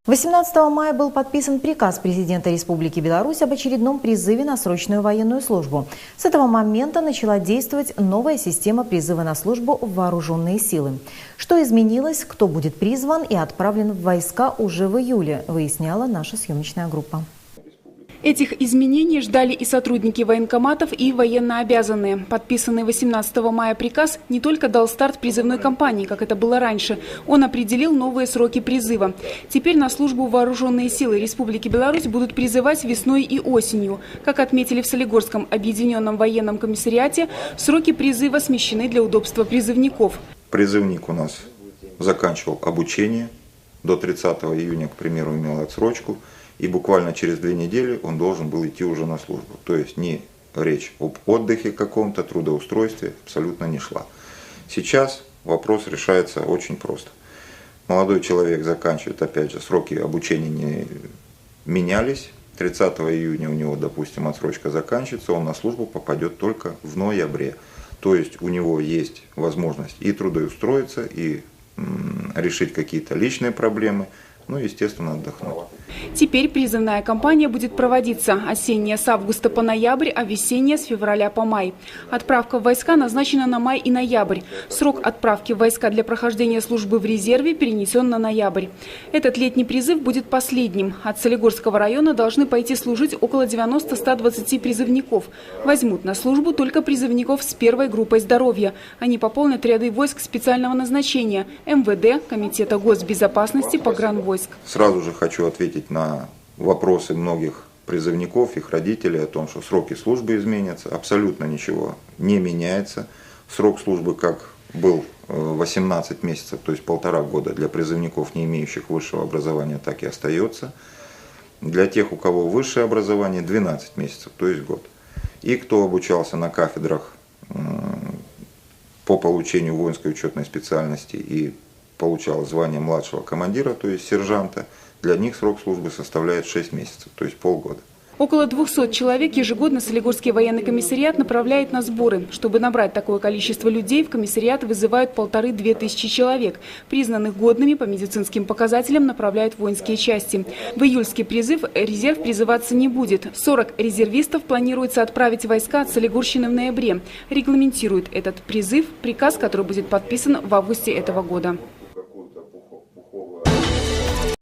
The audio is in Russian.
18 мая был подписан приказ президента Республики Беларусь об очередном призыве на срочную военную службу. С этого момента начала действовать новая система призыва на службу в вооруженные силы. Что изменилось, кто будет призван и отправлен в войска уже в июле, выясняла наша съемочная группа. Этих изменений ждали и сотрудники военкоматов, и военнообязанные. Подписанный 18 мая приказ не только дал старт призывной кампании, как это было раньше. Он определил новые сроки призыва. Теперь на службу в вооруженные силы Республики Беларусь будут призывать весной и осенью. Как отметили в Солигорском объединенном военном комиссариате, сроки призыва смещены для удобства призывников. Призывник у нас заканчивал обучение. До 30 июня, к примеру, имел отсрочку. И буквально через 2 недели он должен был идти уже на службу. То есть не речь об отдыхе каком-то, трудоустройстве абсолютно не шла. Сейчас вопрос решается очень просто. Молодой человек заканчивает, опять же, сроки обучения не менялись. 30 июня у него, допустим, отсрочка заканчивается, он на службу попадет только в ноябре. То есть у него есть возможность и трудоустроиться, и решить какие-то личные проблемы, ну, естественно, отдохнуть. Теперь призывная кампания будет проводиться. Осенняя с августа по ноябрь, а весенняя с февраля по май. Отправка в войска назначена на май и ноябрь. Срок отправки в войска для прохождения службы в резерве перенесен на ноябрь. Этот летний призыв будет последним. От Солигорского района должны пойти служить около 90-120 призывников. Возьмут на службу только призывников с первой группой здоровья. Они пополнят ряды войск специального назначения – МВД, Комитета госбезопасности, погранвойск. Сразу же хочу ответить на вопросы многих призывников, их родителей о том, что сроки службы изменятся. Абсолютно ничего не меняется. Срок службы как был 18 месяцев, то есть 1,5 года для призывников, не имеющих высшего образования, так и остается. Для тех, у кого высшее образование, 12 месяцев, то есть год. И кто обучался на кафедрах по получению воинской учетной специальности и получал звание младшего командира, то есть сержанта, для них срок службы составляет 6 месяцев, то есть полгода. Около 200 человек ежегодно Солигорский военный комиссариат направляет на сборы. Чтобы набрать такое количество людей, в комиссариат вызывают 1500-2000 человек. Признанных годными по медицинским показателям направляют в воинские части. В июльский призыв резерв призываться не будет. 40 резервистов планируется отправить в войска от Солигорщины в ноябре. Регламентирует этот призыв приказ, который будет подписан в августе этого года.